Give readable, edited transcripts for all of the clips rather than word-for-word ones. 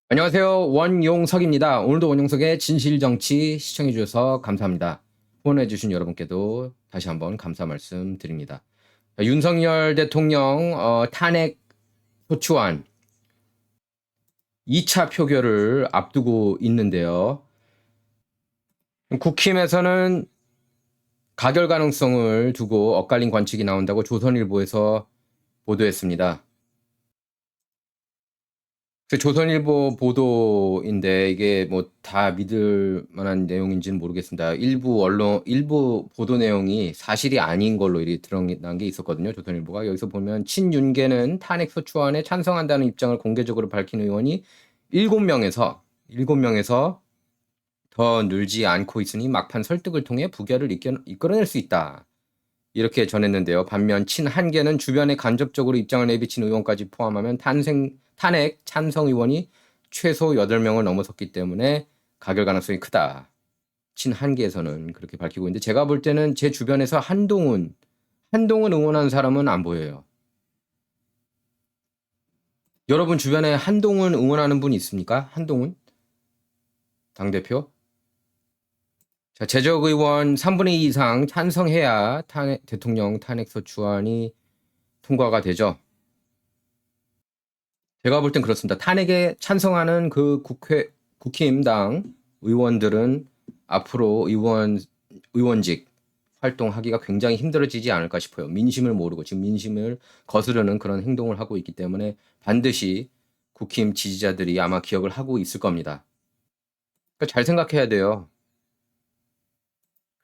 안녕하세요. 원용석입니다. 오늘도 원용석의 진실정치 시청해주셔서 감사합니다. 후원해주신 여러분께도 다시 한번 감사 말씀드립니다. 윤석열 대통령 탄핵 소추안 2차 표결을 앞두고 있는데요. 국힘에서는 가결 가능성을 두고 엇갈린 관측이 나온다고 조선일보에서 보도했습니다. 조선일보 보도인데 이게 뭐 다 믿을 만한 내용인지는 모르겠습니다. 일부 보도 내용이 사실이 아닌 걸로 이렇게 드러난 게 있었거든요. 조선일보가 여기서 보면 친윤계는 탄핵 소추안에 찬성한다는 입장을 공개적으로 밝힌 의원이 7명에서 더 늘지 않고 있으니 막판 설득을 통해 부결을 이끌어낼 수 있다. 이렇게 전했는데요. 반면 친한계는 주변에 간접적으로 입장을 내비친 의원까지 포함하면 탄핵 찬성 의원이 최소 8명을 넘어섰기 때문에 가결 가능성이 크다. 친한계에서는 그렇게 밝히고 있는데 제가 볼 때는 제 주변에서 한동훈 응원하는 사람은 안 보여요. 여러분 주변에 한동훈 응원하는 분 있습니까? 한동훈 당대표? 자, 재적 의원 3분의 2 이상 찬성해야 대통령 탄핵소추안이 통과가 되죠. 제가 볼 땐 그렇습니다. 탄핵에 찬성하는 그 국힘당 의원들은 앞으로 의원직 활동하기가 굉장히 힘들어지지 않을까 싶어요. 민심을 모르고 지금 민심을 거스르는 그런 행동을 하고 있기 때문에 반드시 국힘 지지자들이 아마 기억을 하고 있을 겁니다. 그러니까 잘 생각해야 돼요.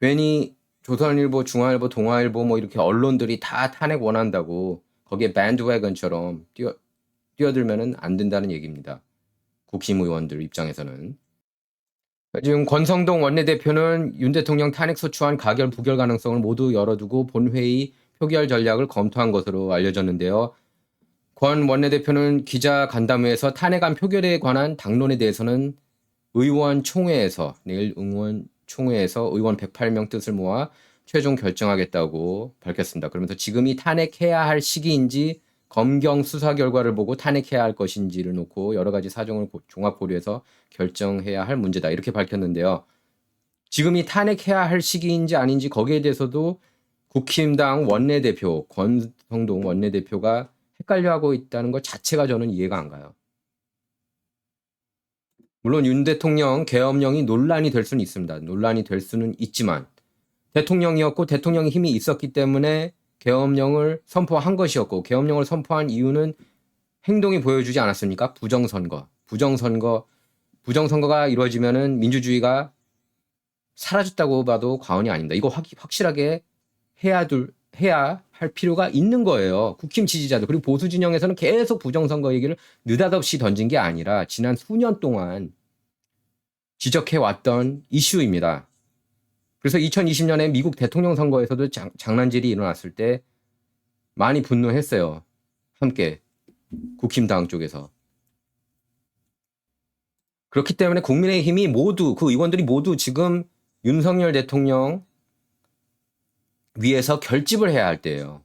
괜히 조선일보, 중앙일보, 동아일보 뭐 이렇게 언론들이 다 탄핵 원한다고 거기에 밴드웨건처럼 뛰어들면은 안 된다는 얘기입니다. 국힘 의원들 입장에서는. 지금 권성동 원내대표는 윤 대통령 탄핵소추안 가결 부결 가능성을 모두 열어두고 본회의 표결 전략을 검토한 것으로 알려졌는데요. 권 원내대표는 기자 간담회에서 탄핵안 표결에 관한 당론에 대해서는 내일 총회에서 의원 108명 뜻을 모아 최종 결정하겠다고 밝혔습니다. 그러면서 지금이 탄핵해야 할 시기인지 검경 수사 결과를 보고 탄핵해야 할 것인지를 놓고 여러 가지 사정을 종합 고려해서 결정해야 할 문제다. 이렇게 밝혔는데요. 지금이 탄핵해야 할 시기인지 아닌지 거기에 대해서도 국힘당 원내대표 권성동 원내대표가 헷갈려하고 있다는 것 자체가 저는 이해가 안 가요. 물론 윤 대통령 계엄령이 논란이 될 수는 있습니다. 논란이 될 수는 있지만 대통령이었고 대통령의 힘이 있었기 때문에 계엄령을 선포한 것이었고 계엄령을 선포한 이유는 행동이 보여주지 않았습니까? 부정선거가 이루어지면은 민주주의가 사라졌다고 봐도 과언이 아닙니다. 이거 확실하게 해야 할 필요가 있는 거예요. 국힘 지지자들 그리고 보수 진영에서는 계속 부정선거 얘기를 느닷없이 던진 게 아니라 지난 수년 동안 지적해왔던 이슈입니다. 그래서 2020년에 미국 대통령 선거에서도 장난질이 일어났을 때 많이 분노했어요. 함께 국힘당 쪽에서. 그렇기 때문에 국민의힘이 모두 그 의원들이 모두 지금 윤석열 대통령 위해서 결집을 해야 할 때예요.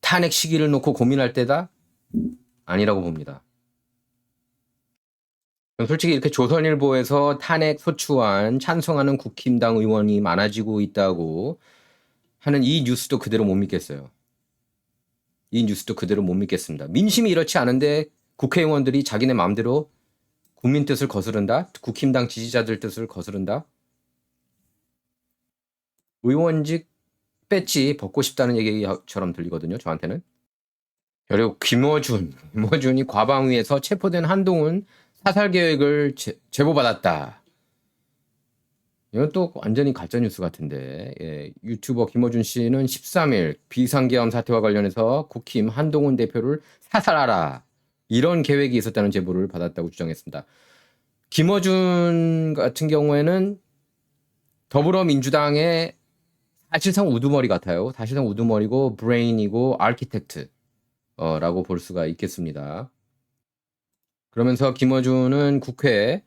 탄핵 시기를 놓고 고민할 때다? 아니라고 봅니다. 솔직히 이렇게 조선일보에서 탄핵 소추안 찬성하는 국힘당 의원이 많아지고 있다고 하는 이 뉴스도 그대로 못 믿겠어요. 이 뉴스도 그대로 못 믿겠습니다. 민심이 이렇지 않은데 국회의원들이 자기네 마음대로 국민 뜻을 거스른다? 국힘당 지지자들 뜻을 거스른다? 의원직 배지 벗고 싶다는 얘기처럼 들리거든요. 저한테는. 그리고 김어준이 과방위에서 체포된 한동훈 사살 계획을 제보받았다. 이건 또 완전히 가짜뉴스 같은데. 예, 유튜버 김어준 씨는 13일 비상계엄 사태와 관련해서 국힘 한동훈 대표를 사살하라. 이런 계획이 있었다는 제보를 받았다고 주장했습니다. 김어준 같은 경우에는 더불어민주당의 사실상 우두머리 같아요. 사실상 우두머리고 브레인이고 아키텍트 라고 볼 수가 있겠습니다. 그러면서 김어준은 국회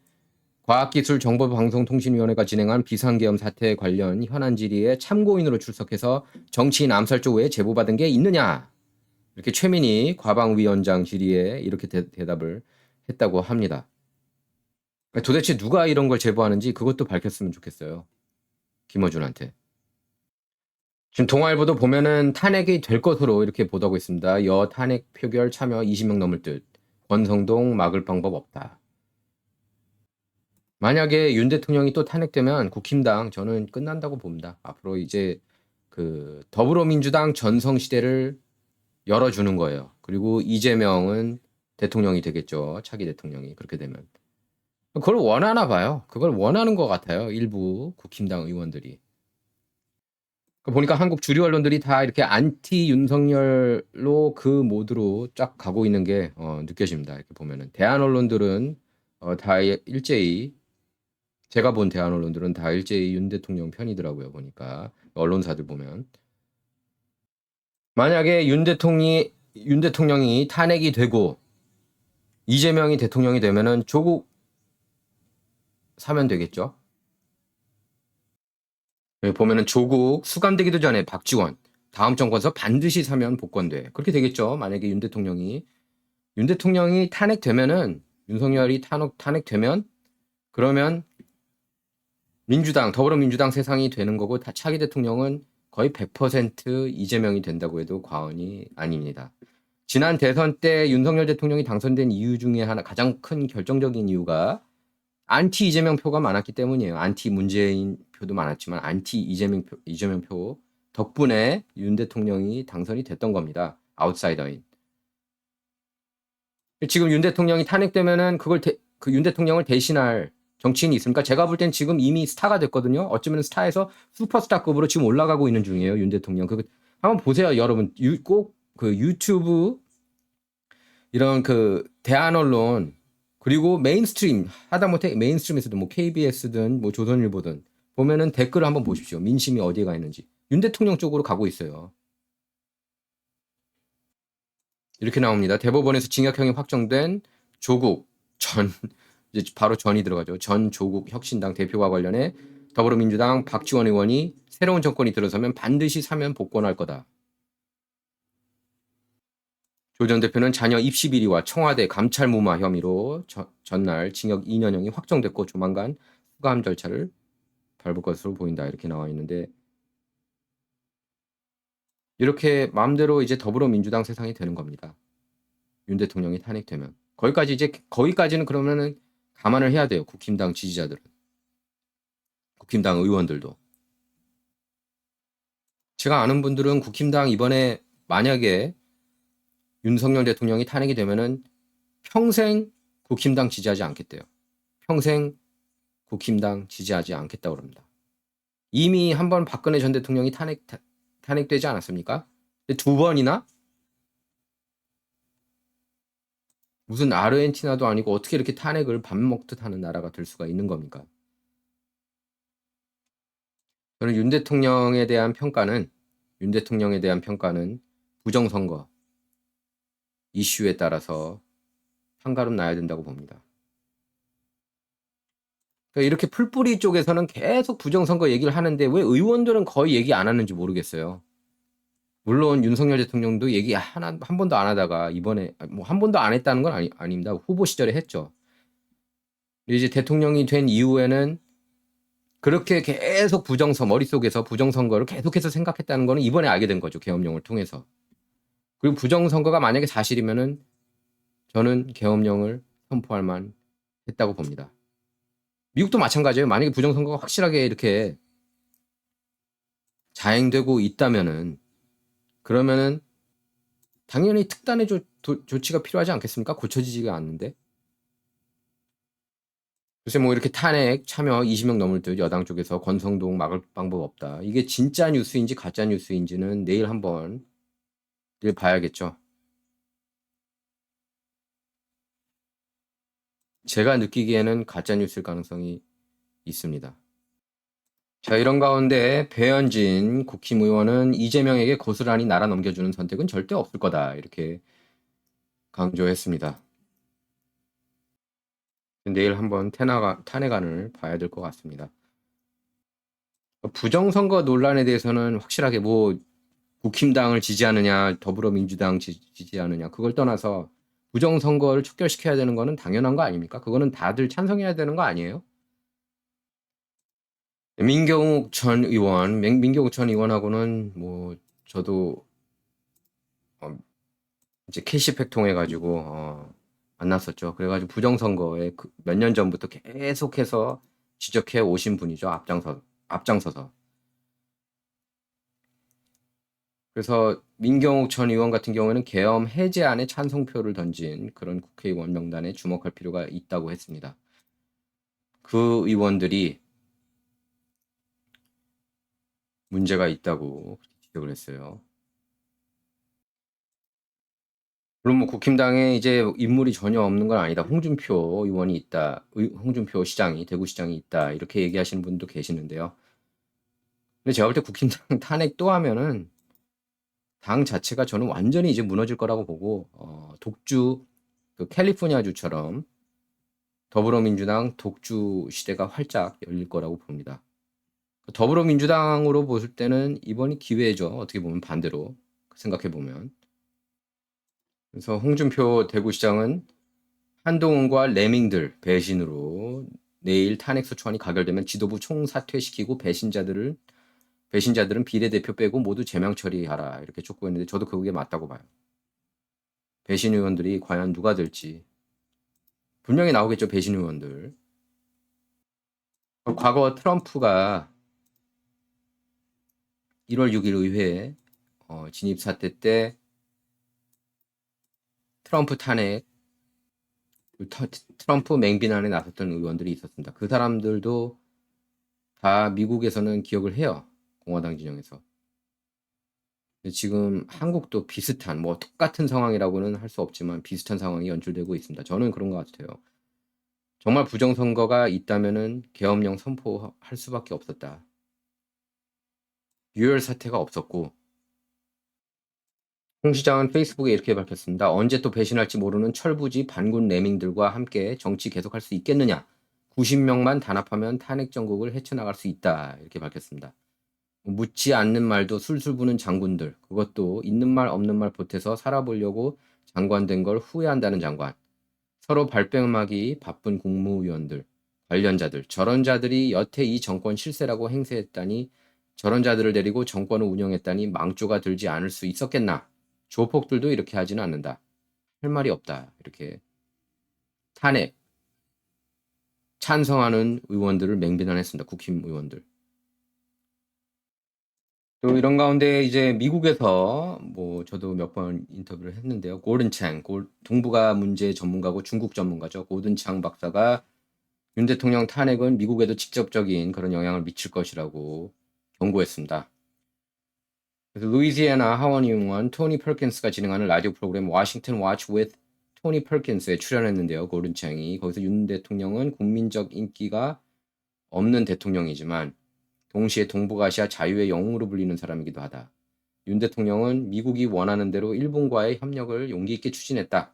과학기술정보방송통신위원회가 진행한 비상계엄 사태 관련 현안 질의에 참고인으로 출석해서 정치인 암살조 외에 제보받은 게 있느냐? 이렇게 최민희 과방위원장 질의에 이렇게 대답을 했다고 합니다. 그러니까 도대체 누가 이런 걸 제보하는지 그것도 밝혔으면 좋겠어요. 김어준한테. 지금 동아일보도 보면은 탄핵이 될 것으로 이렇게 보도하고 있습니다. 여 탄핵 표결 참여 20명 넘을 듯. 권성동 막을 방법 없다. 만약에 윤 대통령이 또 탄핵되면 국힘당 저는 끝난다고 봅니다. 앞으로 이제 그 더불어민주당 전성시대를 열어주는 거예요. 그리고 이재명은 대통령이 되겠죠. 차기 대통령이 그렇게 되면. 그걸 원하나 봐요. 그걸 원하는 것 같아요. 일부 국힘당 의원들이. 보니까 한국 주류 언론들이 다 이렇게 안티 윤석열로 그 모드로 쫙 가고 있는 게 느껴집니다. 이렇게 보면은 대한 언론들은 다 일제히 제가 본 대한 언론들은 다 일제히 윤 대통령 편이더라고요. 보니까 언론사들 보면 만약에 윤 대통령이 탄핵이 되고 이재명이 대통령이 되면은 조국 사면 되겠죠. 여기 보면은 조국 수감되기도 전에 박지원 다음 정권에서 반드시 사면 복권돼. 그렇게 되겠죠. 만약에 윤 대통령이 탄핵되면은 윤석열이 탄핵되면 그러면 민주당 더불어민주당 세상이 되는 거고 차기 대통령은 거의 100% 이재명이 된다고 해도 과언이 아닙니다. 지난 대선 때 윤석열 대통령이 당선된 이유 중에 하나 가장 큰 결정적인 이유가 안티 이재명 표가 많았기 때문이에요. 안티 문재인 표도 많았지만 안티 이재명 표 덕분에 윤 대통령이 당선이 됐던 겁니다. 아웃사이더인. 지금 윤 대통령이 탄핵되면은 그 윤 대통령을 대신할 정치인이 있습니까? 제가 볼 땐 지금 이미 스타가 됐거든요. 어쩌면 스타에서 슈퍼스타급으로 지금 올라가고 있는 중이에요. 윤 대통령. 한번 보세요, 여러분. 꼭 그 유튜브 이런 그 대한 언론 그리고 메인스트림 하다못해 메인스트림에서도 뭐 KBS든 뭐 조선일보든 보면은 댓글을 한번 보십시오. 민심이 어디에 가 있는지. 윤 대통령 쪽으로 가고 있어요. 이렇게 나옵니다. 대법원에서 징역형이 확정된 조국 전 이제 바로 전이 들어가죠. 전 조국 혁신당 대표와 관련해 더불어민주당 박지원 의원이 새로운 정권이 들어서면 반드시 사면 복권할 거다. 조 전 대표는 자녀 입시 비리와 청와대 감찰 무마 혐의로 전날 징역 2년형이 확정됐고 조만간 수감 절차를 밟을 것으로 보인다. 이렇게 나와 있는데 이렇게 마음대로 이제 더불어민주당 세상이 되는 겁니다. 윤 대통령이 탄핵되면. 거기까지는 그러면은 감안을 해야 돼요. 국힘당 지지자들은. 국힘당 의원들도. 제가 아는 분들은 국힘당 이번에 만약에 윤석열 대통령이 탄핵이 되면은 평생 국힘당 지지하지 않겠대요. 평생 국힘당 지지하지 않겠다고 그럽니다. 이미 한번 박근혜 전 대통령이 탄핵되지 않았습니까? 두 번이나? 무슨 아르헨티나도 아니고 어떻게 이렇게 탄핵을 밥 먹듯 하는 나라가 될 수가 있는 겁니까? 저는 윤 대통령에 대한 평가는 부정선거 이슈에 따라서 한가름 나야 된다고 봅니다. 그러니까 이렇게 풀뿌리 쪽에서는 계속 부정선거 얘기를 하는데 왜 의원들은 거의 얘기 안 하는지 모르겠어요. 물론 윤석열 대통령도 얘기 한 번도 안 하다가 이번에 뭐 한 번도 안 했다는 건 아닙니다. 후보 시절에 했죠. 이제 대통령이 된 이후에는 그렇게 계속 머릿속에서 부정선거를 계속해서 생각했다는 거는 이번에 알게 된 거죠. 계엄령을 통해서. 그리고 부정선거가 만약에 사실이면은 저는 계엄령을 선포할 만 했다고 봅니다. 미국도 마찬가지예요. 만약에 부정선거가 확실하게 이렇게 자행되고 있다면은 그러면은 당연히 특단의 조치가 필요하지 않겠습니까? 고쳐지지가 않는데. 글쎄 뭐 이렇게 탄핵 참여 20명 넘을 듯 여당 쪽에서 권성동 막을 방법 없다. 이게 진짜 뉴스인지 가짜 뉴스인지는 내일 한번 봐야겠죠. 제가 느끼기에는 가짜 뉴스일 가능성이 있습니다. 자, 이런 가운데 배현진 국힘 의원은 이재명에게 고스란히 나라 넘겨주는 선택은 절대 없을 거다. 이렇게 강조했습니다. 내일 한번 탄핵안을 봐야 될 것 같습니다. 부정선거 논란에 대해서는 확실하게 뭐 국힘당을 지지하느냐 더불어민주당 지지하느냐 그걸 떠나서 부정선거를 척결시켜야 되는 거는 당연한 거 아닙니까? 그거는 다들 찬성해야 되는 거 아니에요? 민경욱 전 의원, 민경욱 전 의원하고는 뭐 저도 어, 이제 캐시팩 통해 가지고 만났었죠. 그래가지고 부정선거에 몇 년 전부터 계속해서 지적해 오신 분이죠. 앞장서서. 그래서 민경욱 전 의원 같은 경우에는 계엄 해제안에 찬성표를 던진 그런 국회의원 명단에 주목할 필요가 있다고 했습니다. 그 의원들이 문제가 있다고 지적을 했어요. 물론 뭐 국힘당에 이제 인물이 전혀 없는 건 아니다. 홍준표 의원이 있다. 홍준표 시장이 대구시장이 있다. 이렇게 얘기하시는 분도 계시는데요. 근데 제가 볼 때 국힘당 탄핵 또 하면은 당 자체가 저는 완전히 이제 무너질 거라고 보고 독주 그 캘리포니아주처럼 더불어민주당 독주 시대가 활짝 열릴 거라고 봅니다. 더불어민주당으로 보실 때는 이번이 기회죠. 어떻게 보면 반대로 생각해 보면. 그래서 홍준표 대구시장은 한동훈과 레밍들 배신으로 내일 탄핵소추안이 가결되면 지도부 총사퇴시키고 배신자들은 비례대표 빼고 모두 제명 처리하라 이렇게 촉구했는데 저도 그게 맞다고 봐요. 배신 의원들이 과연 누가 될지 분명히 나오겠죠. 배신 의원들. 과거 트럼프가 1월 6일 의회 진입 사태 때 트럼프 탄핵, 트럼프 맹비난에 나섰던 의원들이 있었습니다. 그 사람들도 다 미국에서는 기억을 해요. 공화당 진영에서. 지금 한국도 비슷한, 뭐 똑같은 상황이라고는 할 수 없지만 비슷한 상황이 연출되고 있습니다. 저는 그런 것 같아요. 정말 부정선거가 있다면은 계엄령 선포할 수밖에 없었다. 유혈 사태가 없었고 홍 시장은 페이스북에 이렇게 밝혔습니다. 언제 또 배신할지 모르는 철부지 반군 레밍들과 함께 정치 계속할 수 있겠느냐? 90명만 단합하면 탄핵 정국을 헤쳐나갈 수 있다. 이렇게 밝혔습니다. 묻지 않는 말도 술술 부는 장군들, 그것도 있는 말 없는 말 보태서 살아보려고 장관 된 걸 후회한다는 장관, 서로 발뺌하기 바쁜 국무위원들, 관련자들, 저런 자들이 여태 이 정권 실세라고 행세했다니 저런 자들을 데리고 정권을 운영했다니 망조가 들지 않을 수 있었겠나? 조폭들도 이렇게 하지는 않는다. 할 말이 없다. 이렇게 탄핵, 찬성하는 의원들을 맹비난했습니다. 국힘 의원들. 또 이런 가운데 이제 미국에서 뭐 저도 몇 번 인터뷰를 했는데요. 고든 창, 동북아 문제 전문가고 중국 전문가죠. 고든 창 박사가 윤 대통령 탄핵은 미국에도 직접적인 그런 영향을 미칠 것이라고 경고했습니다. 그래서 루이지애나 하원 의원 토니 펄킨스가 진행하는 라디오 프로그램 워싱턴 워치 with 토니 펄킨스에 출연했는데요. 고든 창이 거기서 윤 대통령은 국민적 인기가 없는 대통령이지만 동시에 동북아시아 자유의 영웅으로 불리는 사람이기도 하다. 윤 대통령은 미국이 원하는 대로 일본과의 협력을 용기 있게 추진했다.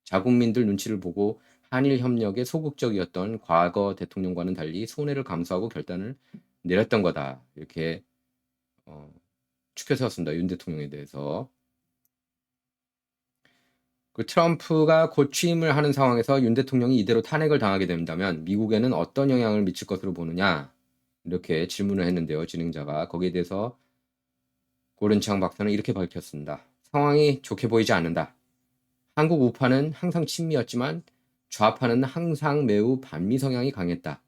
자국민들 눈치를 보고 한일 협력에 소극적이었던 과거 대통령과는 달리 손해를 감수하고 결단을 내렸던 거다. 이렇게 축켜 세웠습니다. 윤 대통령에 대해서. 그 트럼프가 곧 취임을 하는 상황에서 윤 대통령이 이대로 탄핵을 당하게 된다면 미국에는 어떤 영향을 미칠 것으로 보느냐? 이렇게 질문을 했는데요. 진행자가 거기에 대해서 고른창 박사는 이렇게 밝혔습니다. 상황이 좋게 보이지 않는다. 한국 우파는 항상 친미였지만 좌파는 항상 매우 반미 성향이 강했다.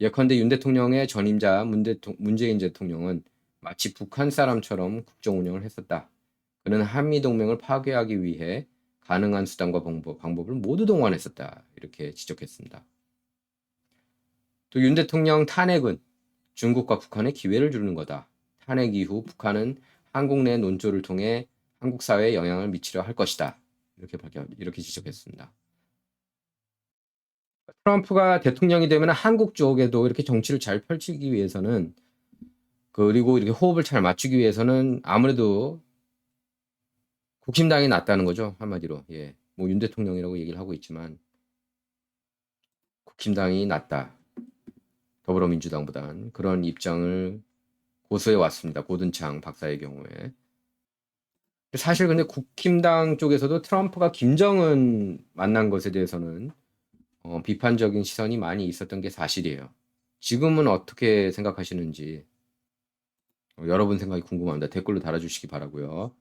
예컨대 윤 대통령의 전임자 문재인 대통령은 마치 북한 사람처럼 국정 운영을 했었다. 그는 한미 동맹을 파괴하기 위해 가능한 수단과 방법을 모두 동원했었다. 이렇게 지적했습니다. 또 윤 대통령 탄핵은 중국과 북한에 기회를 주는 거다. 탄핵 이후 북한은 한국 내 논조를 통해 한국 사회에 영향을 미치려 할 것이다. 이렇게 지적했습니다. 트럼프가 대통령이 되면 한국 쪽에도 이렇게 정치를 잘 펼치기 위해서는 그리고 이렇게 호흡을 잘 맞추기 위해서는 아무래도 국힘당이 낫다는 거죠. 한마디로. 예. 뭐 윤 대통령이라고 얘기를 하고 있지만 국힘당이 낫다. 더불어민주당보단 그런 입장을 고수해 왔습니다. 고든창 박사의 경우에. 사실 근데 국힘당 쪽에서도 트럼프가 김정은 만난 것에 대해서는 비판적인 시선이 많이 있었던 게 사실이에요. 지금은 어떻게 생각하시는지 여러분 생각이 궁금합니다. 댓글로 달아주시기 바라고요.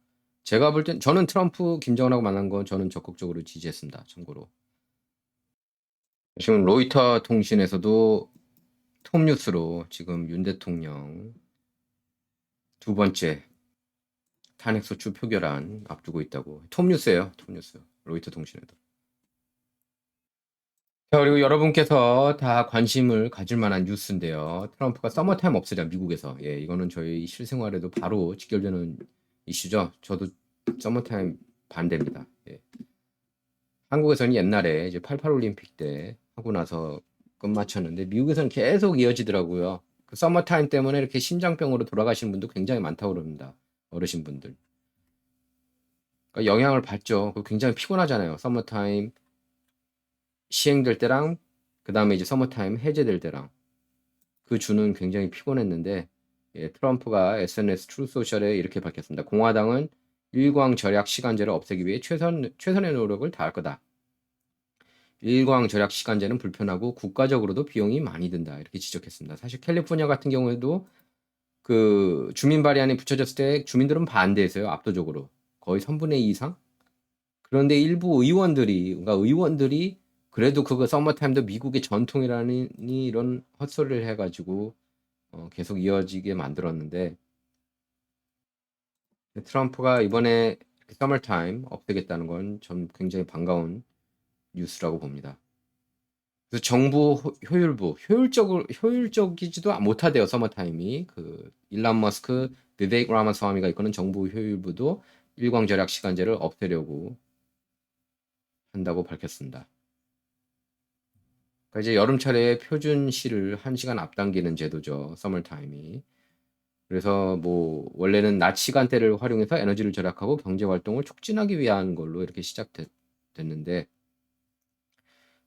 제가 볼 땐 저는 트럼프 김정은하고 만난 건 저는 적극적으로 지지했습니다. 참고로. 지금 로이터 통신에서도 톱뉴스로 지금 윤 대통령 두 번째 탄핵소추 표결안 앞두고 있다고. 톱뉴스예요. 톱뉴스. 로이터 통신에도. 자, 그리고 여러분께서 다 관심을 가질 만한 뉴스인데요. 트럼프가 서머타임 없애자 미국에서. 예, 이거는 저희 실생활에도 바로 직결되는 이슈죠. 저도 서머타임 반대입니다. 예. 한국에서는 옛날에 이제 88 올림픽 때 하고 나서 끝마쳤는데 미국에서는 계속 이어지더라고요. 그 서머타임 때문에 이렇게 심장병으로 돌아가시는 분도 굉장히 많다고 그럽니다. 어르신분들. 그러니까 영향을 받죠. 그 굉장히 피곤하잖아요. 서머타임 시행될 때랑 그 다음에 이제 서머타임 해제될 때랑 그 주는 굉장히 피곤했는데 예, 트럼프가 SNS 트루 소셜에 이렇게 밝혔습니다. 공화당은 일광 절약 시간제를 없애기 위해 최선의 노력을 다할 거다. 일광 절약 시간제는 불편하고 국가적으로도 비용이 많이 든다. 이렇게 지적했습니다. 사실 캘리포니아 같은 경우에도 그 주민 발의안이 붙여졌을 때 주민들은 반대했어요. 압도적으로. 거의 3분의 2 이상? 그런데 일부 의원들이 그래도 그거 서머타임도 미국의 전통이라는 이런 헛소리를 해가지고 계속 이어지게 만들었는데 트럼프가 이번에 서머타임 없애겠다는 건 전 굉장히 반가운 뉴스라고 봅니다. 그래서 정부 효율적이지도 못하대요. 서머타임이 그 일론 머스크, 비베이크 라마스와미가 이끄는 정부 효율부도 일광절약 시간제를 없애려고 한다고 밝혔습니다. 그러니까 이제 여름철에 표준시를 1시간 앞당기는 제도죠. 서머타임이. 그래서 뭐 원래는 낮 시간대를 활용해서 에너지를 절약하고 경제 활동을 촉진하기 위한 걸로 이렇게 시작됐는데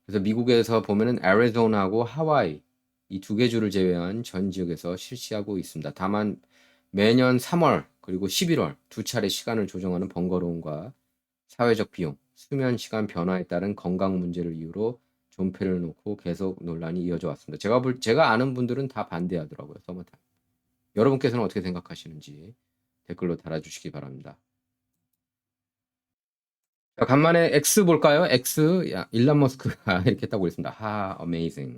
그래서 미국에서 보면은 애리조나하고 하와이 이 두 개 주를 제외한 전 지역에서 실시하고 있습니다. 다만 매년 3월 그리고 11월 두 차례 시간을 조정하는 번거로움과 사회적 비용, 수면 시간 변화에 따른 건강 문제를 이유로 존폐를 놓고 계속 논란이 이어져 왔습니다. 제가 아는 분들은 다 반대하더라고요. 서머타임. 여러분께서는 어떻게 생각하시는지 댓글로 달아주시기 바랍니다. 자, 간만에 X 볼까요? X, 야, 일론 머스크가 이렇게 따고 있습니다. 하, 어메이징.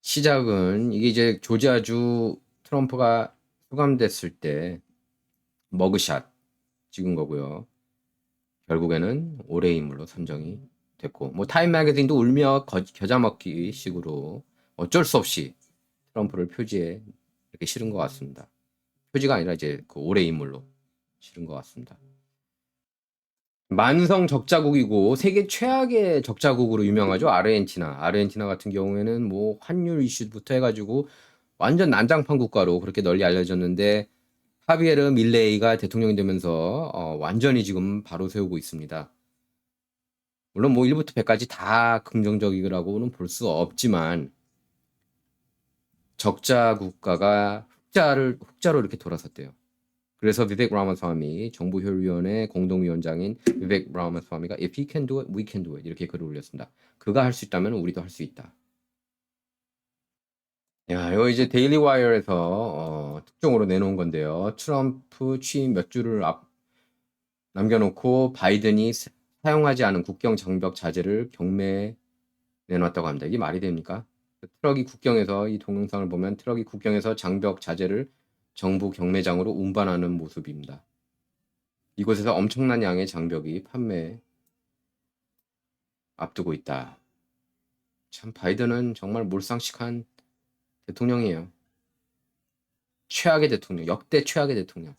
시작은 이게 이제 조지아주 트럼프가 수감됐을 때 머그샷 찍은 거고요. 결국에는 올해의 인물로 선정이 됐고, 뭐 타임 매거진도 울며 겨자 먹기 식으로 어쩔 수 없이 트럼프를 표지에 이렇게 실은 것 같습니다. 표지가 아니라 이제 그 올해의 인물로 실은 것 같습니다. 만성 적자국이고 세계 최악의 적자국으로 유명하죠. 아르헨티나. 아르헨티나 같은 경우에는 뭐 환율 이슈부터 해가지고 완전 난장판 국가로 그렇게 널리 알려졌는데 하비에르 밀레이가 대통령이 되면서 완전히 지금 바로 세우고 있습니다. 물론 뭐 1부터 100까지 다 긍정적이라고는 볼 수 없지만 적자 국가가 흑자로 이렇게 돌아섰대요. 그래서 비벡 라마스와미 정부효율위원회 공동위원장인 비벡 라마스와미가 If he can do it, we can do it 이렇게 글을 올렸습니다. 그가 할 수 있다면 우리도 할 수 있다. 야, 이거 이제 데일리 와이어에서 특종으로 내놓은 건데요. 트럼프 취임 몇 주를 남겨놓고 바이든이 사용하지 않은 국경 장벽 자재를 경매에 내놨다고 합니다. 이게 말이 됩니까? 트럭이 국경에서 이 동영상을 보면 트럭이 국경에서 장벽 자재를 정부 경매장으로 운반하는 모습입니다. 이곳에서 엄청난 양의 장벽이 판매 앞두고 있다. 참 바이든은 정말 몰상식한 대통령이에요. 최악의 대통령, 역대 최악의 대통령.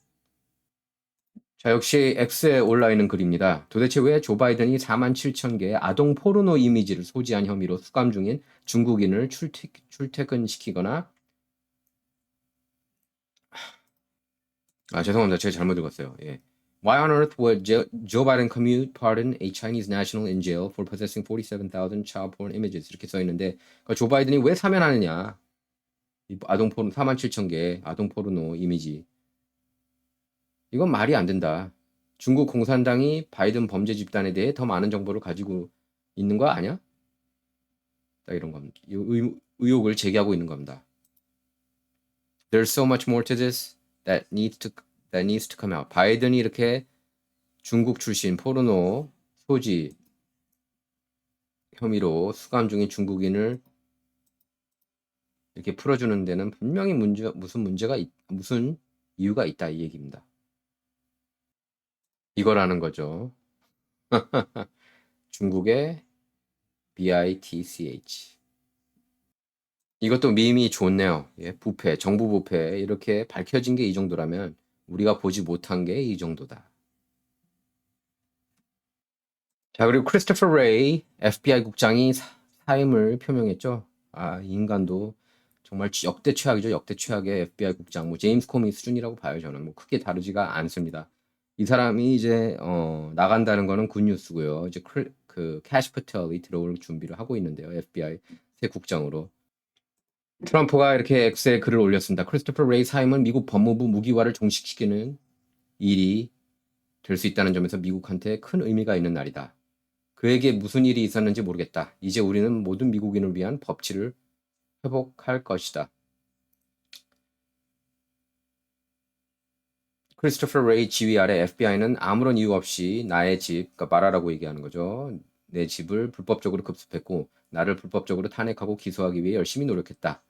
자, 역시 X에 올라 있는 글입니다. 도대체 왜 조 바이든이 47,000개의 아동 포르노 이미지를 소지한 혐의로 수감 중인 중국인을 출퇴근시키거나 죄송합니다. 제가 잘못 읽었어요. 예. Why on earth would Joe Biden commute pardon a Chinese national in jail for possessing 47,000 child porn images 이렇게 써 있는데 그러니까 조 바이든이 왜 사면하느냐? 이 아동 포르 47,000개 아동 포르노 이미지 이건 말이 안 된다. 중국 공산당이 바이든 범죄 집단에 대해 더 많은 정보를 가지고 있는 거 아니야? 딱 이런 겁니다. 의혹을 제기하고 있는 겁니다. There's so much more to this that needs to come out. 바이든이 이렇게 중국 출신 포르노 소지 혐의로 수감 중인 중국인을 이렇게 풀어주는 데는 분명히 무슨 이유가 있다 이 얘기입니다. 이거라는 거죠. 중국의 BITCH. 이것도 밈이 좋네요. 예, 부패, 정부 부패 이렇게 밝혀진 게 이 정도라면 우리가 보지 못한 게 이 정도다. 자, 그리고 크리스토퍼 레이 FBI 국장이 사임을 표명했죠. 아, 이 인간도 정말 역대 최악이죠. 역대 최악의 FBI 국장. 뭐 제임스 코미 수준이라고 봐요. 저는 뭐 크게 다르지가 않습니다. 이 사람이 이제 나간다는 거는 굿뉴스고요. 이제 그 캐시 패텔이 들어올 준비를 하고 있는데요. FBI 새 국장으로. 트럼프가 이렇게 X에 글을 올렸습니다. 크리스토퍼 레이 사임은 미국 법무부 무기화를 종식시키는 일이 될 수 있다는 점에서 미국한테 큰 의미가 있는 날이다. 그에게 무슨 일이 있었는지 모르겠다. 이제 우리는 모든 미국인을 위한 법치를 회복할 것이다. 크리스토퍼 레이 지휘 아래 FBI는 아무런 이유 없이 나의 집, 그러니까 마라라고 얘기하는 거죠. 내 집을 불법적으로 급습했고 나를 불법적으로 탄핵하고 기소하기 위해 열심히 노력했다.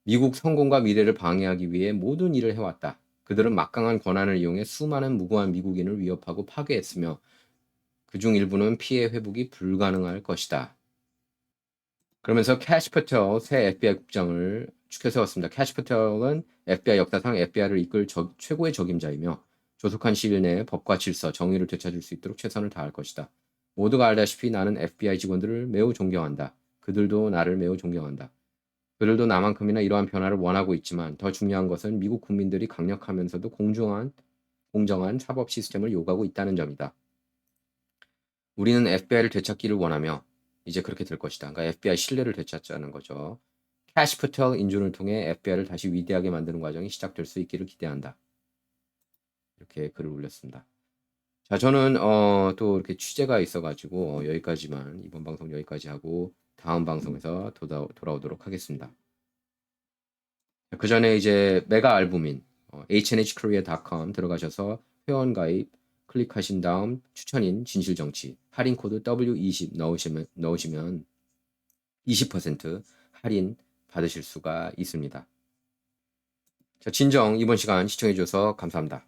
미국 성공과 미래를 방해하기 위해 모든 일을 해왔다. 그들은 막강한 권한을 이용해 수많은 무고한 미국인을 위협하고 파괴했으며 그중 일부는 피해 회복이 불가능할 것이다. 그러면서 캐시 패텔 새 FBI 국장을 추켜 세웠습니다. 캐시 패텔은 FBI 역사상 FBI를 이끌 최고의 적임자이며 조속한 시일 내에 법과 질서, 정의를 되찾을 수 있도록 최선을 다할 것이다. 모두가 알다시피 나는 FBI 직원들을 매우 존경한다. 그들도 나를 매우 존경한다. 그들도 나만큼이나 이러한 변화를 원하고 있지만 더 중요한 것은 미국 국민들이 강력하면서도 공정한 사법 시스템을 요구하고 있다는 점이다. 우리는 FBI를 되찾기를 원하며 이제 그렇게 될 것이다. 그러니까 FBI 신뢰를 되찾자는 거죠. 캐시 패텔 인준을 통해 FBI를 다시 위대하게 만드는 과정이 시작될 수 있기를 기대한다. 이렇게 글을 올렸습니다. 자, 저는 또 이렇게 취재가 있어가지고 여기까지만 이번 방송 여기까지 하고 다음 방송에서 돌아오도록 하겠습니다. 그 전에 이제 메가 알부민 hnhkorea.com 들어가셔서 회원가입 클릭하신 다음 추천인 진실정치 할인 코드 W20 넣으시면 20% 할인 받으실 수가 있습니다. 자, 진정 이번 시간 시청해 주셔서 감사합니다.